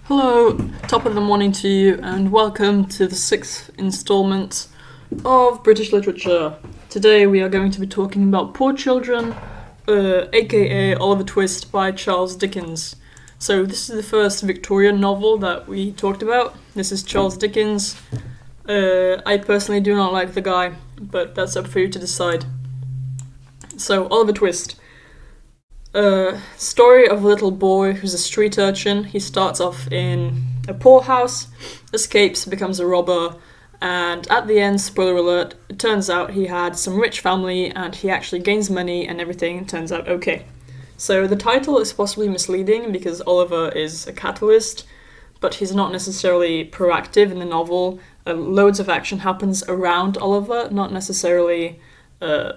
Hello, top of the morning to you, and welcome to the sixth installment of British literature. Today we are going to be talking about Poor Children, aka Oliver Twist by Charles Dickens. So this is the first Victorian novel that we talked about. This is Charles Dickens. I personally do not like the guy, but that's up for you to decide. So, Oliver Twist. Story of a little boy who's a street urchin. He starts off in a poorhouse, escapes, becomes a robber, and at the end, spoiler alert, it turns out he had some rich family and he actually gains money and everything turns out okay. So the title is possibly misleading because Oliver is a catalyst, but he's not necessarily proactive in the novel. Loads of action happens around Oliver, not necessarily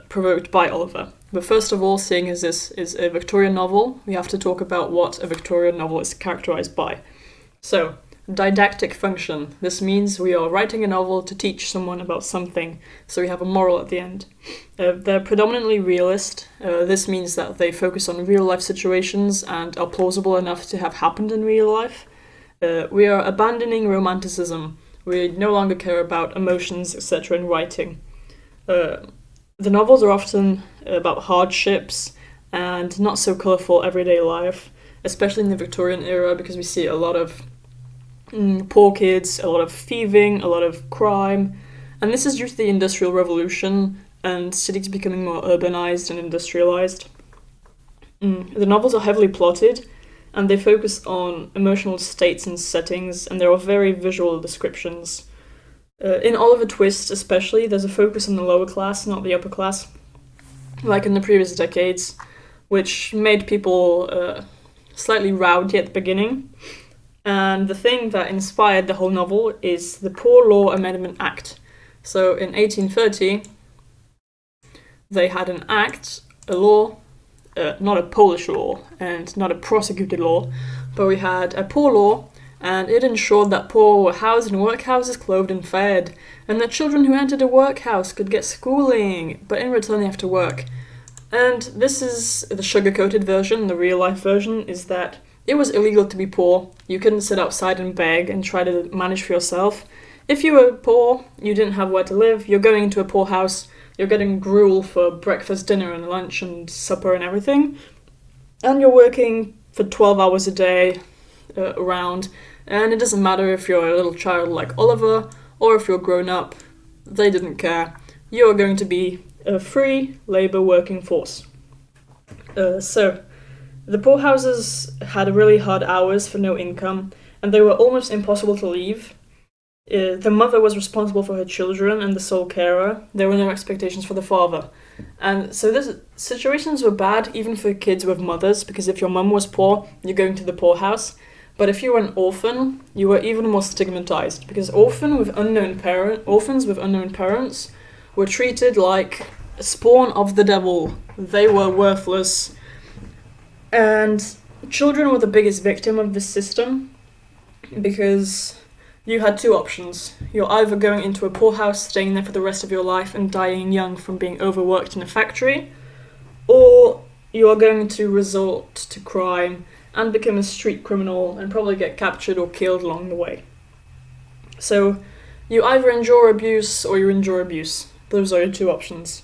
provoked by Oliver. But first of all, seeing as this is a Victorian novel, we have to talk about what a Victorian novel is characterized by. So, didactic function. This means we are writing a novel to teach someone about something, so we have a moral at the end. They're predominantly realist. This means that they focus on real-life situations and are plausible enough to have happened in real life. We are abandoning romanticism. We no longer care about emotions, etc. in writing. The novels are often about hardships and not so colourful everyday life, especially in the Victorian era, because we see a lot of poor kids, a lot of thieving, a lot of crime, and this is due to the Industrial Revolution and cities becoming more urbanised and industrialised. The novels are heavily plotted, and they focus on emotional states and settings, and there are very visual descriptions. In Oliver Twist especially, there's a focus on the lower class, not the upper class, like in the previous decades, which made people slightly rowdy at the beginning. And the thing that inspired the whole novel is the Poor Law Amendment Act. So in 1830, they had an act, a law, not a Polish law and not a prosecuted law, but we had a poor law, and it ensured that poor were housed in workhouses, clothed and fed, and that children who entered a workhouse could get schooling, but in return they have to work. And this is the sugar-coated version. The real-life version is that it was illegal to be poor. You couldn't sit outside and beg and try to manage for yourself. If you were poor, you didn't have where to live, you're going into a poor house, you're getting gruel for breakfast, dinner and lunch and supper and everything, and you're working for 12 hours a day around. And it doesn't matter if you're a little child like Oliver or if you're grown up, they didn't care. You're going to be a free labour working force. So, the poorhouses had really hard hours for no income, and they were almost impossible to leave. The mother was responsible for her children and the sole carer. There were no expectations for the father. And so these situations were bad even for kids with mothers, because if your mum was poor, you're going to the poorhouse. But if you were an orphan, you were even more stigmatized, because orphans with unknown parents were treated like a spawn of the devil. They were worthless. And children were the biggest victim of this system, because you had two options. You're either going into a poorhouse, staying there for the rest of your life and dying young from being overworked in a factory, or you are going to resort to crime and become a street criminal and probably get captured or killed along the way. So you either endure abuse or you endure abuse. Those are your two options.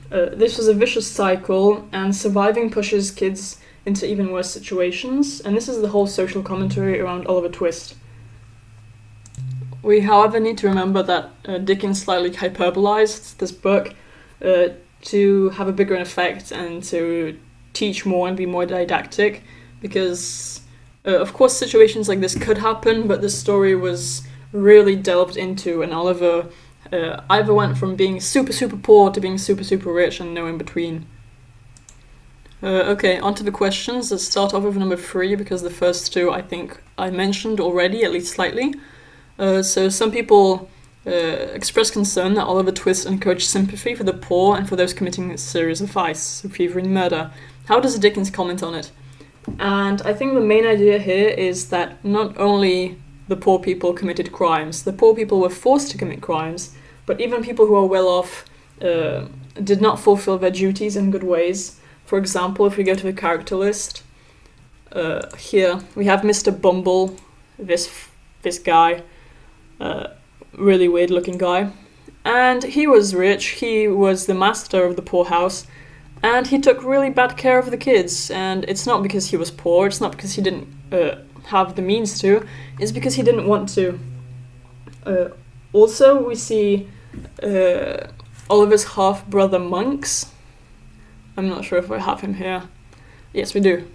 This was a vicious cycle, and surviving pushes kids into even worse situations, and this is the whole social commentary around Oliver Twist. We, however, need to remember that Dickens slightly hyperbolized this book to have a bigger effect and to teach more and be more didactic, because of course situations like this could happen, but the story was really delved into, and Oliver either went from being super poor to being super rich and no in between. Okay, on to the questions. Let's start off with number 3, because the first two I think I mentioned already, at least slightly. So some people express concern that Oliver Twist encouraged sympathy for the poor and for those committing a series of vice, so thievery and murder. How does Dickens comment on it? And I think the main idea here is that not only the poor people committed crimes, the poor people were forced to commit crimes, but even people who are well off did not fulfill their duties in good ways. For example, if we go to the character list, Here we have Mr. Bumble, this guy, really weird looking guy. And he was rich, he was the master of the poorhouse, and he took really bad care of the kids. And it's not because he was poor, it's not because he didn't have the means to, it's because he didn't want to. Also, we see Oliver's half-brother Monks. I'm not sure if I have him here. Yes, we do.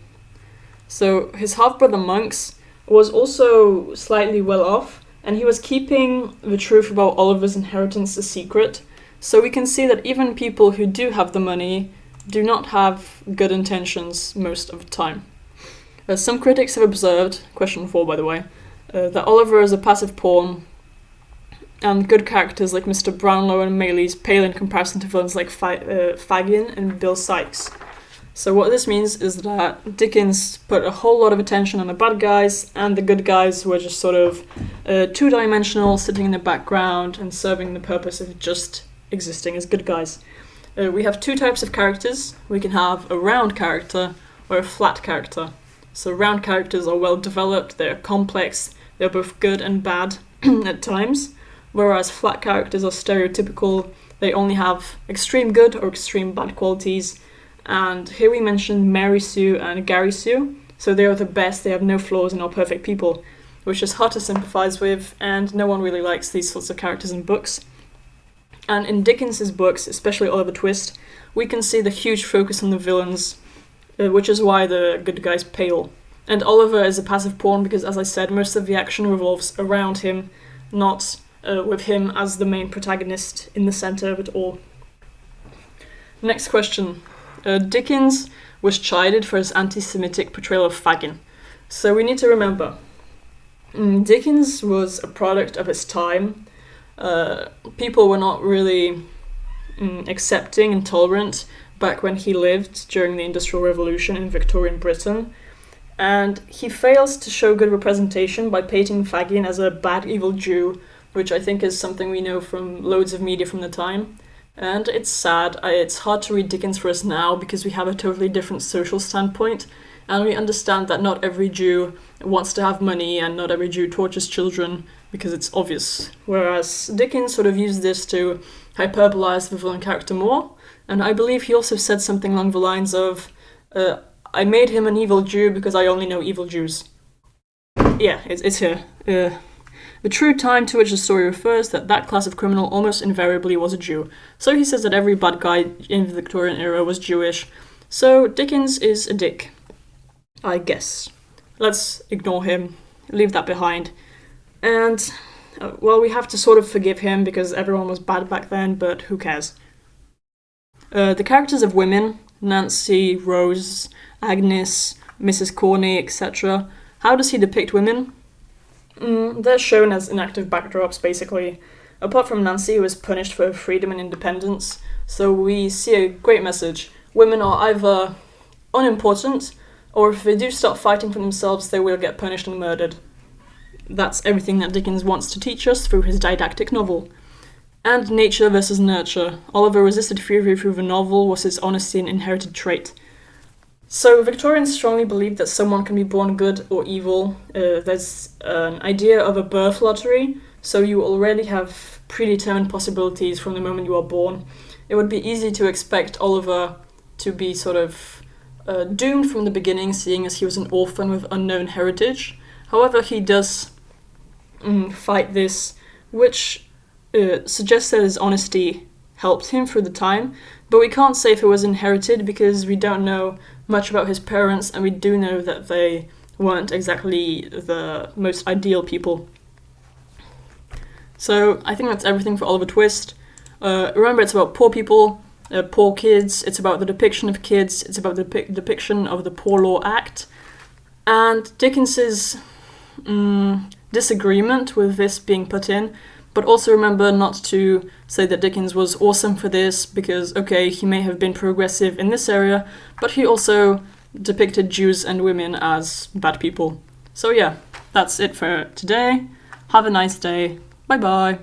So his half-brother Monks was also slightly well off, and he was keeping the truth about Oliver's inheritance a secret. So we can see that even people who do have the money do not have good intentions most of the time. Some critics have observed, question 4 by the way, that Oliver is a passive pawn, and good characters like Mr. Brownlow and Maylies pale in comparison to villains like Fagin and Bill Sikes. So what this means is that Dickens put a whole lot of attention on the bad guys, and the good guys were just sort of two-dimensional, sitting in the background and serving the purpose of just existing as good guys. We have two types of characters. We can have a round character or a flat character. So round characters are well developed, they're complex, they're both good and bad at times, whereas flat characters are stereotypical, they only have extreme good or extreme bad qualities. And here we mentioned Mary Sue and Gary Sue, so they are the best, they have no flaws and are perfect people, which is hard to sympathize with, and no one really likes these sorts of characters in books. And in Dickens's books, especially Oliver Twist, we can see the huge focus on the villains, which is why the good guys pale. And Oliver is a passive pawn because, as I said, most of the action revolves around him, not with him as the main protagonist in the center of it all. Next question. Dickens was chided for his anti-Semitic portrayal of Fagin. So we need to remember, Dickens was a product of his time. People were not really accepting and tolerant back when he lived during the Industrial Revolution in Victorian Britain. And he fails to show good representation by painting Fagin as a bad, evil Jew, which I think is something we know from loads of media from the time. And it's sad. It's hard to read Dickens for us now because we have a totally different social standpoint, and we understand that not every Jew wants to have money and not every Jew tortures children because it's obvious. Whereas Dickens sort of used this to hyperbolize the villain character more, and I believe he also said something along the lines of, I made him an evil Jew because I only know evil Jews. Yeah, it's here. The true time to which the story refers, that class of criminal almost invariably was a Jew. So he says that every bad guy in the Victorian era was Jewish. So Dickens is a dick, I guess. Let's ignore him, leave that behind. And, well, we have to sort of forgive him because everyone was bad back then, but who cares? The characters of women, Nancy, Rose, Agnes, Mrs. Corney, etc. How does he depict women? They're shown as inactive backdrops, basically. Apart from Nancy, who is punished for her freedom and independence, so we see a great message. Women are either unimportant, or if they do start fighting for themselves, they will get punished and murdered. That's everything that Dickens wants to teach us through his didactic novel. And nature versus nurture. Oliver resisted fury through the novel was his honesty and inherited trait. So Victorians strongly believed that someone can be born good or evil. There's an idea of a birth lottery, so you already have predetermined possibilities from the moment you are born. It would be easy to expect Oliver to be sort of doomed from the beginning, seeing as he was an orphan with unknown heritage. However, he does fight this, which suggests that his honesty helped him through the time, but we can't say if it was inherited because we don't know much about his parents, and we do know that they weren't exactly the most ideal people. So I think that's everything for Oliver Twist. Remember, it's about poor people, poor kids, it's about the depiction of kids, it's about the depiction of the Poor Law Act, and Dickens's disagreement with this being put in. But also remember not to say that Dickens was awesome for this, because, okay, he may have been progressive in this area, but he also depicted Jews and women as bad people. So yeah, that's it for today. Have a nice day. Bye-bye.